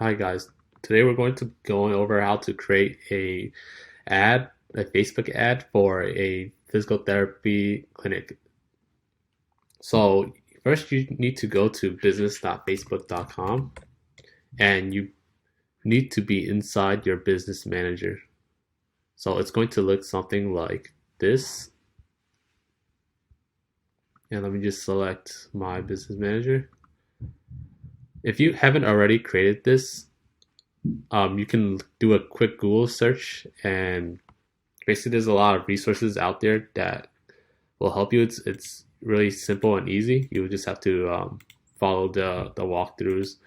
Hi guys. Today we're going to go over how to create a Facebook ad for a physical therapy clinic. So first you need to go to business.facebook.com and you need to be inside your business manager. So it's going to look something like this. And let me just select my business manager. If you haven't already created this, you can do a quick Google search, and basically there's a lot of resources out there that will help you. It's really simple and easy. You just have to follow the walkthroughs.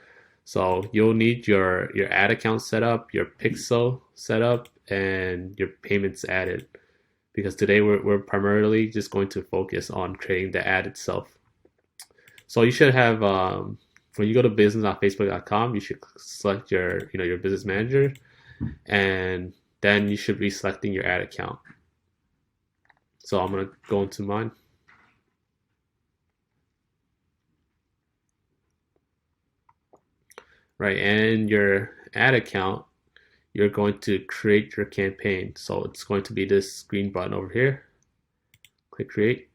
So you'll need your ad account set up, your pixel set up, and your payments added. Because today we're primarily just going to focus on creating the ad itself. So you should have when you go to business.facebook.com, you should select your business manager, and then you should be selecting your ad account. So I'm gonna go into mine. Right, and your ad account, you're going to create your campaign. So it's going to be this green button over here. Click create.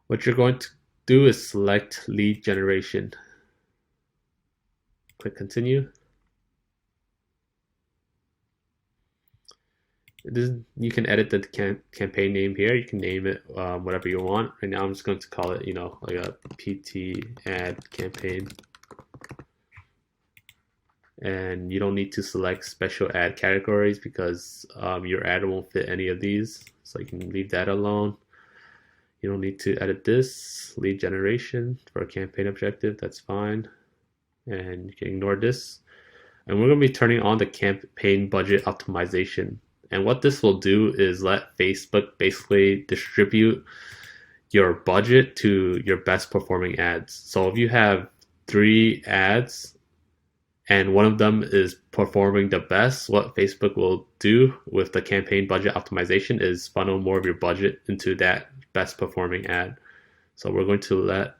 What you're going to do is select lead generation. Click continue. You can edit the campaign name here. You can name it whatever you want. Right now I'm just going to call it, like a PT ad campaign. And you don't need to select special ad categories because your ad won't fit any of these. So you can leave that alone. You don't need to edit this. Lead generation for a campaign objective, that's fine. And you can ignore this. And we're going to be turning on the campaign budget optimization. And what this will do is let Facebook basically distribute your budget to your best performing ads. So if you have 3 ads and one of them is performing the best, what Facebook will do with the campaign budget optimization is funnel more of your budget into that best performing ad. So we're going to let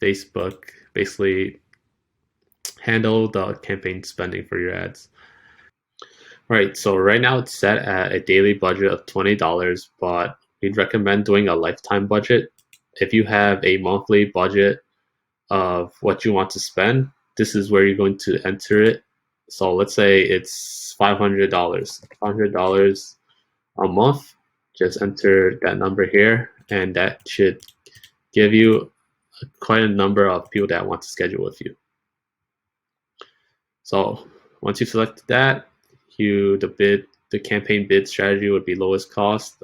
Facebook basically handle the campaign spending for your ads. All right, so right now it's set at a daily budget of $20, but we'd recommend doing a lifetime budget. If you have a monthly budget of what you want to spend, this is where you're going to enter it. So let's say it's $500. $500 a month. Just enter that number here, and that should give you quite a number of people that want to schedule with you. So once you select that, the campaign bid strategy would be lowest cost.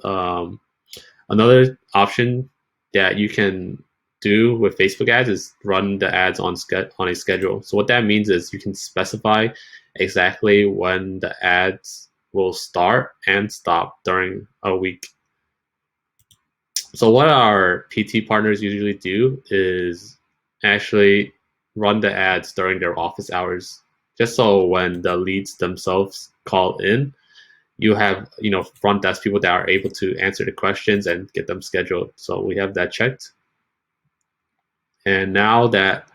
Another option that you can do with Facebook ads is run the ads on a schedule. So what that means is you can specify exactly when the ads will start and stop during a week. So what our PT partners usually do is actually run the ads during their office hours, just so when the leads themselves call in, you have front desk people that are able to answer the questions and get them scheduled. So we have that checked. And now that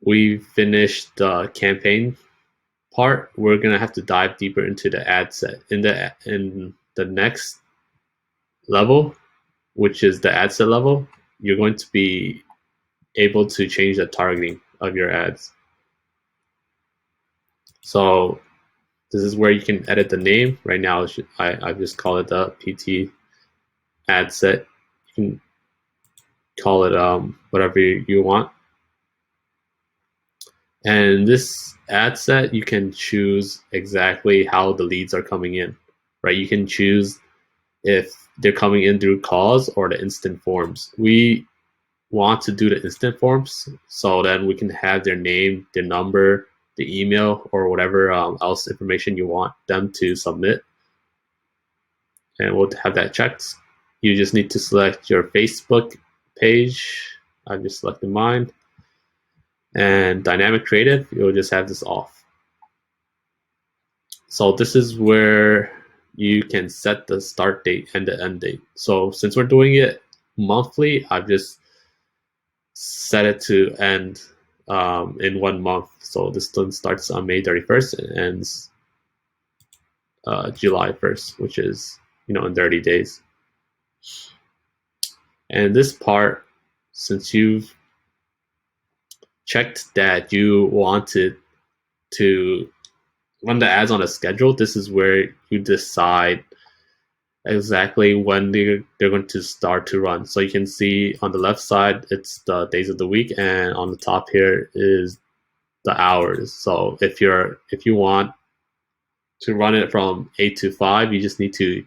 we've finished the campaign part, we're gonna have to dive deeper into the ad set. In the next level, which is the ad set level, you're going to be able to change the targeting of your ads. So this is where you can edit the name. Right now, I just call it the PT ad set. You can call it whatever you want. And this ad set, you can choose exactly how the leads are coming in, right? You can choose if they're coming in through calls or the instant forms. We want to do the instant forms so then we can have their name, their number, the email, or whatever else information you want them to submit. And we'll have that checked. You just need to select your Facebook page. I've just selected mine. And dynamic creative, you'll just have this off. So this is where you can set the start date and the end date. So since we're doing it monthly, I've just set it to end in 1 month. So this one starts on May 31st and ends July 1st, which is in 30 days. And this part, since you've checked that you wanted to run the ads on a schedule, this is where you decide exactly when they're going to start to run. So you can see on the left side, it's the days of the week, and on the top here is the hours. So if you want to run it from 8 to 5, you just need to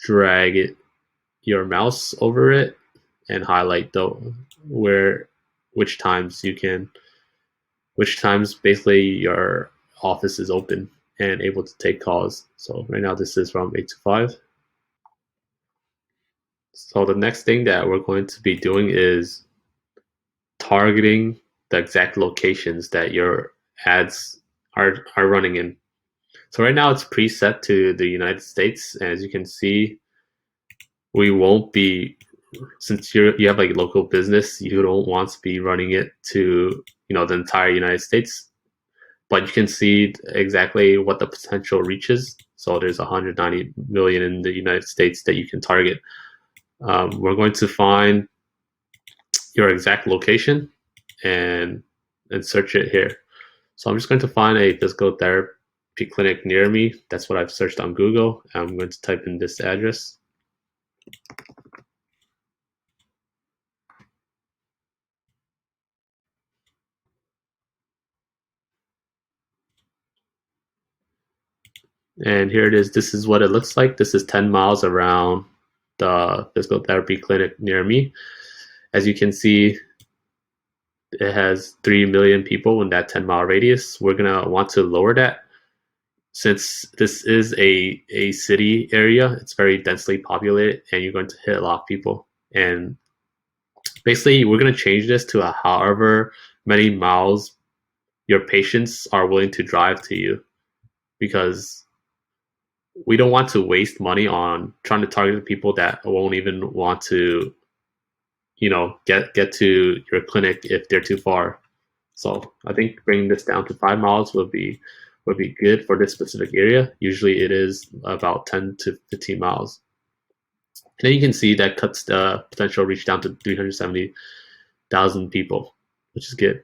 drag your mouse over it and highlight where which times basically your office is open and able to take calls. So right now this is from 8 to 5. So the next thing that we're going to be doing is targeting the exact locations that your ads are running in. So right now it's preset to the United States. As you can see, we won't be, since you have like local business, you don't want to be running it to the entire United States. But you can see exactly what the potential reach is. So there's 190 million in the United States that you can target. We're going to find your exact location and search it here. So I'm just going to find a physical therapy clinic near me. That's what I've searched on Google. I'm going to type in this address. And here it is. This is what it looks like. This is 10 miles around the physical therapy clinic near me. As you can see, it has 3 million people in that 10-mile radius. We're going to want to lower that. Since this is a city area, it's very densely populated, and you're going to hit a lot of people. And basically, we're going to change this to however many miles your patients are willing to drive to you, because we don't want to waste money on trying to target the people that won't even want to get to your clinic if they're too far. So I think bringing this down to 5 miles would be good for this specific area. Usually it is about 10 to 15 miles. And then you can see that cuts the potential reach down to 370,000 people, which is good.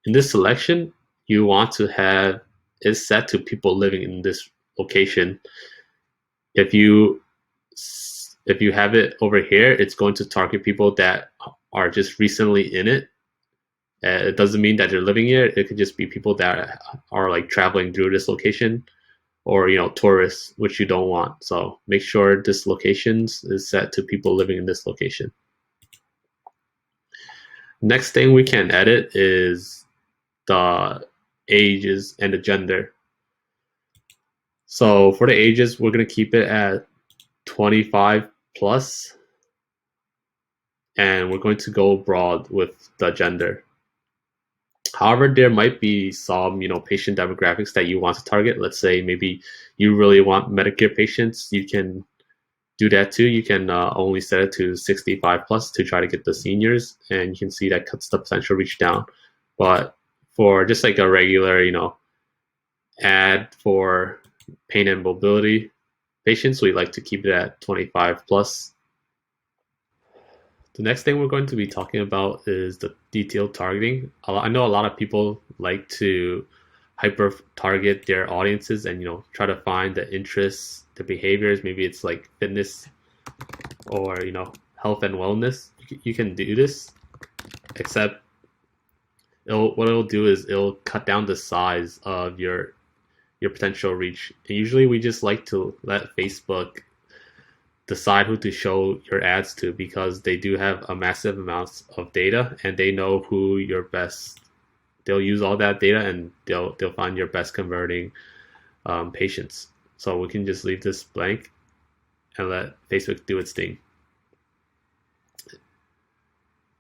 In this selection, you want to have is set to people living in this location. If you have it over here, it's going to target people that are just recently in it. It doesn't mean that they're living here. It could just be people that are like traveling through this location, or tourists, which you don't want. So make sure this location is set to people living in this location. Next thing we can edit is the ages and the gender. So for the ages, we're going to keep it at 25 plus, and we're going to go broad with the gender. However, there might be some, patient demographics that you want to target. Let's say maybe you really want Medicare patients. You can do that too. You can only set it to 65 plus to try to get the seniors, and you can see that cuts the potential reach down. But for just like a regular, ad for pain and mobility patients, we like to keep it at 25 plus. The next thing we're going to be talking about is the detailed targeting. I know a lot of people like to hyper target their audiences and try to find the interests, the behaviors. Maybe it's like fitness or health and wellness. You can do this, except what it'll do is it'll cut down the size of your potential reach. And usually we just like to let Facebook decide who to show your ads to, because they do have a massive amounts of data, and they know who your best. They'll use all that data, and they'll find your best converting patients. So we can just leave this blank and let Facebook do its thing.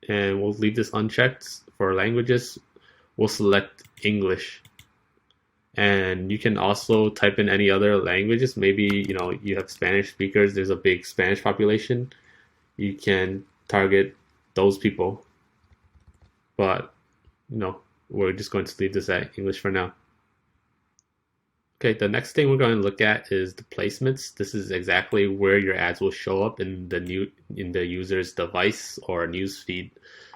And we'll leave this unchecked. For languages, we'll select English, And you can also type in any other languages. Maybe you have Spanish speakers. There's a big Spanish population. You can target those people. But we're just going to leave this at English for now. Okay, the next thing we're going to look at is the placements. This is exactly where your ads will show up in the user's device or news feed.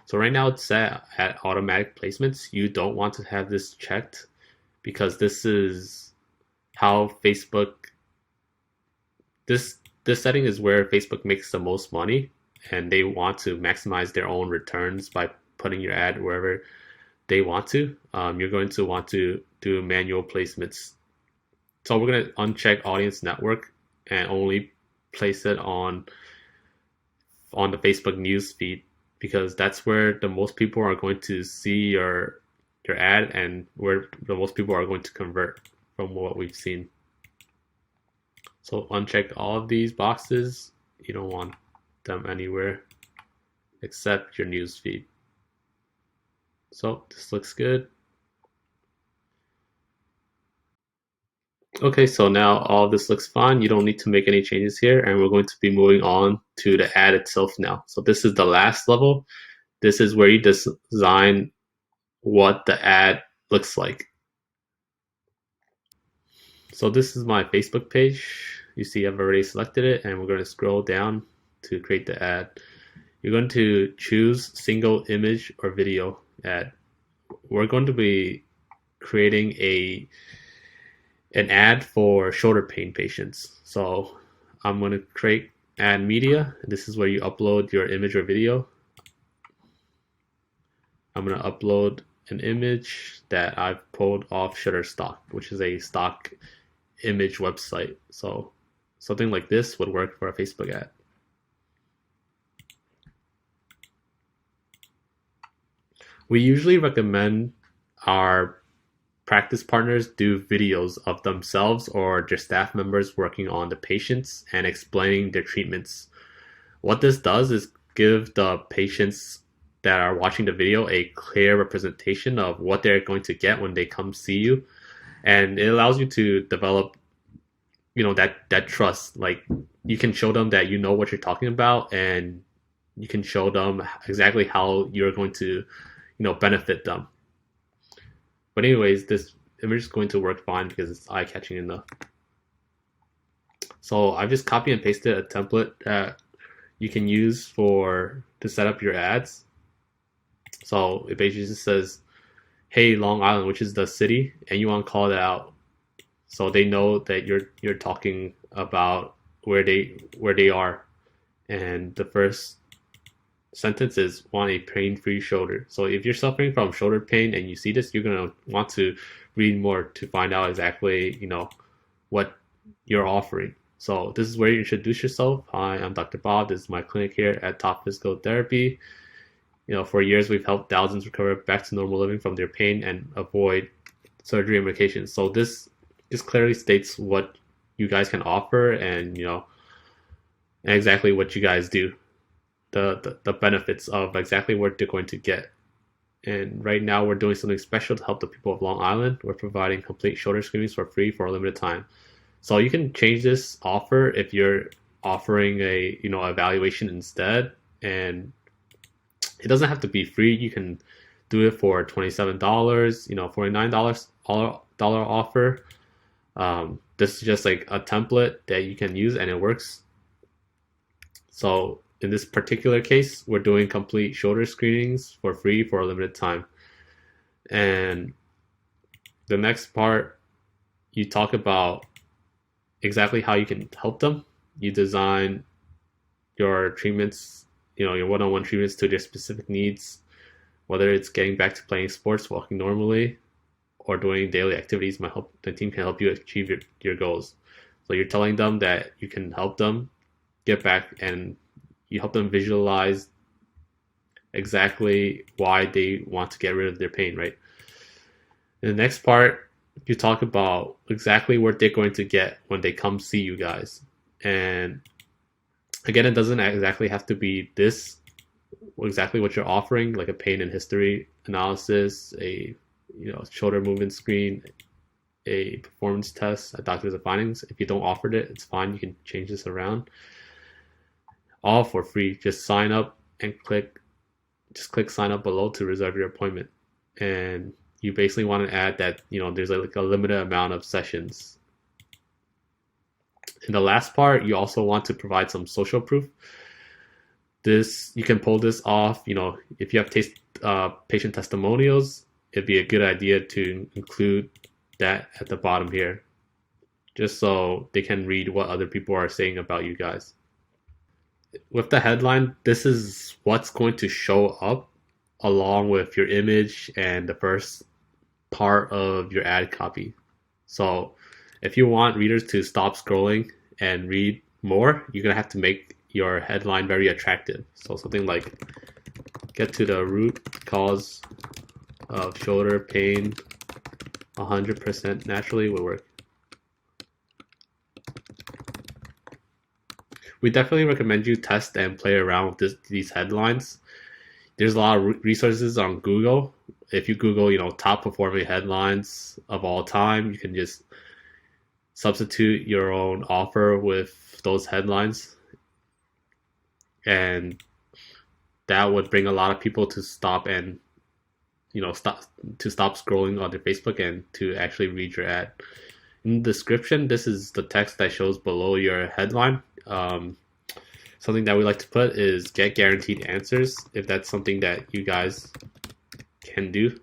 So right now it's set at automatic placements. You don't want to have this checked because this is how Facebook this setting is where Facebook makes the most money, and they want to maximize their own returns by putting your ad wherever they want to. You're going to want to do manual placements. So we're going to uncheck audience network and only place it on the Facebook news feed, because that's where the most people are going to see your ad and where the most people are going to convert from what we've seen. So uncheck all of these boxes. You don't want them anywhere except your news feed. So this looks good. Okay, so now all of this looks fine. You don't need to make any changes here, and we're going to be moving on to the ad itself now. So this is the last level. This is where you design what the ad looks like. So this is my Facebook page. You see I've already selected it, and we're going to scroll down to create the ad. You're going to choose single image or video ad. We're going to be creating an ad for shoulder pain patients. So I'm going to create ad media. This is where you upload your image or video. I'm going to upload an image that I've pulled off Shutterstock, which is a stock image website. So something like this would work for a Facebook ad. We usually recommend our practice partners do videos of themselves or their staff members working on the patients and explaining their treatments. What this does is give the patients that are watching the video a clear representation of what they're going to get when they come see you, and it allows you to develop that trust. Like, you can show them that you know what you're talking about, and you can show them exactly how you're going to benefit them. But anyways, this image is going to work fine because it's eye-catching enough. So I've just copy and pasted a template that you can use to set up your ads. So it basically just says, "Hey, Long Island," which is the city, and you want to call it out so they know that you're talking about where they are. And the first sentence is, "Want a pain-free shoulder." So if you're suffering from shoulder pain and you see this, you're gonna want to read more to find out exactly what you're offering. So this is where you introduce yourself. "Hi, I'm Dr. Bob. This is my clinic here at Top Physical Therapy. For years we've helped thousands recover back to normal living from their pain and avoid surgery and medications." So this just clearly states what you guys can offer and and exactly what you guys do. The benefits of exactly what they're going to get. And right now we're doing something special to help the people of Long Island. We're providing complete shoulder screenings for free for a limited time. So you can change this offer if you're offering a evaluation instead, and it doesn't have to be free. You can do it for $27, $49 offer. This is just like a template that you can use and it works. So in this particular case, we're doing complete shoulder screenings for free for a limited time. And the next part, you talk about exactly how you can help them. You design your treatments, your one-on-one treatments to their specific needs, whether it's getting back to playing sports, walking normally, or doing daily activities. The team can help you achieve your goals. So you're telling them that you can help them get back, and you help them visualize exactly why they want to get rid of their pain, right? In the next part, you talk about exactly what they're going to get when they come see you guys. And again, it doesn't exactly have to be this, exactly what you're offering, like a pain and history analysis, a shoulder movement screen, a performance test at Doctors of Findings. If you don't offer it, it's fine. You can change this around. All for free. Just sign up and click sign up below to reserve your appointment. And you basically want to add that, there's like a limited amount of sessions. In the last part, you also want to provide some social proof. This, you can pull this off. If you have patient testimonials, it'd be a good idea to include that at the bottom here, just so they can read what other people are saying about you guys. With the headline, this is what's going to show up along with your image and the first part of your ad copy. So if you want readers to stop scrolling and read more, you're going to have to make your headline very attractive. So something like, get to the root cause of shoulder pain 100% naturally would work. We definitely recommend you test and play around with these headlines. There's a lot of resources on Google. If you Google, top performing headlines of all time, you can just substitute your own offer with those headlines. And that would bring a lot of people to stop and stop scrolling on their Facebook and to actually read your ad. In the description, this is the text that shows below your headline. Something that we like to put is get guaranteed answers, if that's something that you guys can do.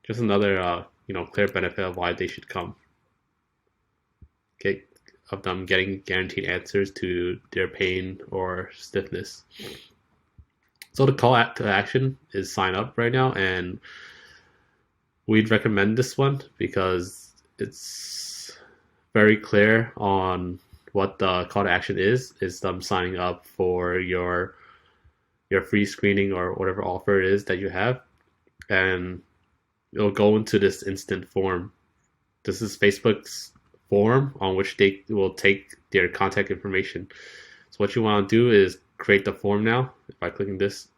Just another clear benefit of why they should come. Okay, of them getting guaranteed answers to their pain or stiffness. So the call to action is sign up right now, and we'd recommend this one because it's very clear on what the call to action is them signing up for your free screening or whatever offer it is that you have, and it'll go into this instant form. This is Facebook's form on which they will take their contact information. So what you want to do is create the form now by clicking this.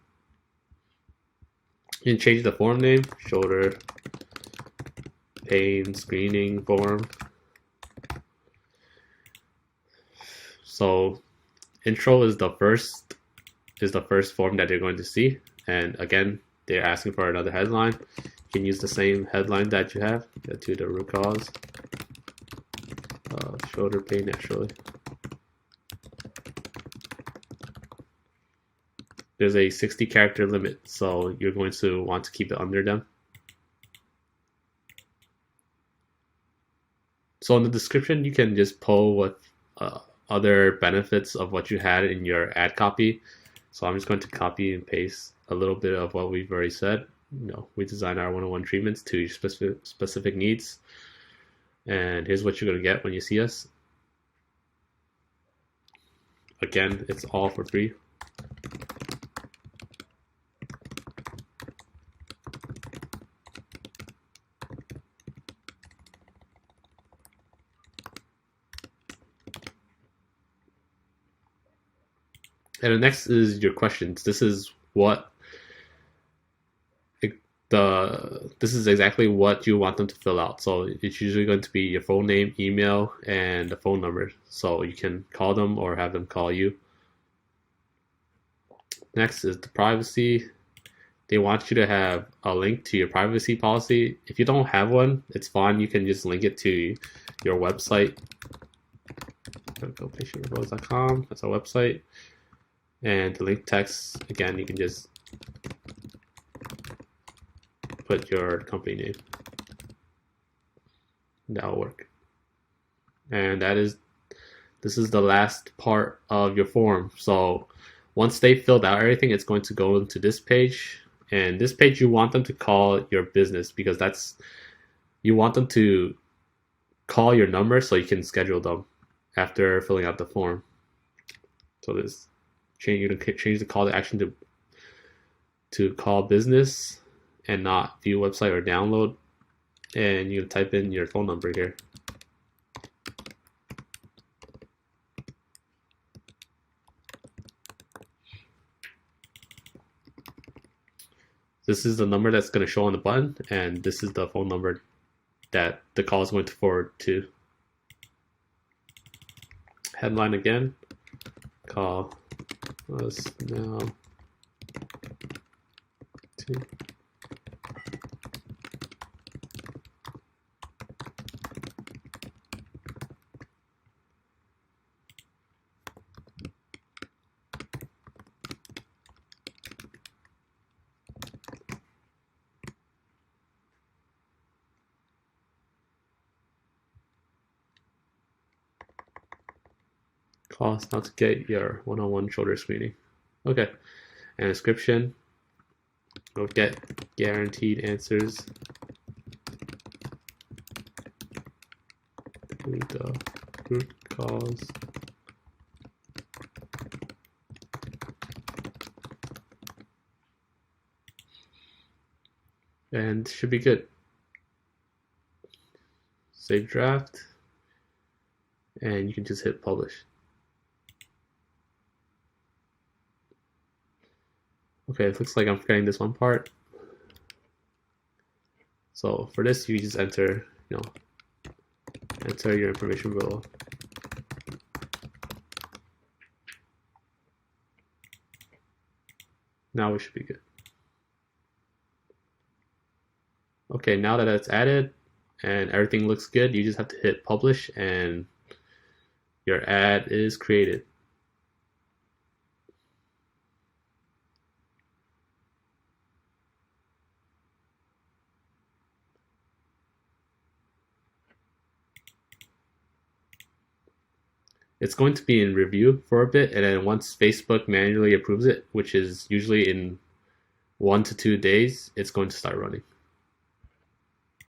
You can change the form name, shoulder pain screening form. So intro is the first form that they're going to see, and again, they're asking for another headline. You can use the same headline that you have. Get to the root cause shoulder pain naturally. There's a 60 character limit, so you're going to want to keep it under them. So in the description, you can just pull what other benefits of what you had in your ad copy. So I'm just going to copy and paste a little bit of what we've already said. We design our one-on-one treatments to your specific needs. And here's what you're going to get when you see us. Again, it's all for free. And the next is your questions. This is exactly what you want them to fill out. So it's usually going to be your full name, email, and the phone number. So you can call them or have them call you. Next is the privacy. They want you to have a link to your privacy policy. If you don't have one, it's fine. You can just link it to your website. GoPatientReports.com. That's our website. And the link text, again, you can just put your company name. That'll work. And this is the last part of your form. So once they filled out everything, it's going to go into this page. And this page, you want them to call your business, because you want them to call your number so you can schedule them after filling out the form. So you can change the call to action to call business and not view website or download. And you can type in your phone number here. This this is the number that's going to show on the button, and this is the phone number that the call is going to forward to. Headline again, call us now to call us now to get your one-on-one shoulder screening. Okay, and description, we'll get guaranteed answers to the root cause. And should be good. Save draft, and you can just hit publish. Okay, it looks like I'm forgetting this one part. So for this, you just enter, enter your information below. Now we should be good. Okay, now that it's added and everything looks good, you just have to hit publish and your ad is created. It's going to be in review for a bit, and then once Facebook manually approves it, which is usually in 1 to 2 days, it's going to start running.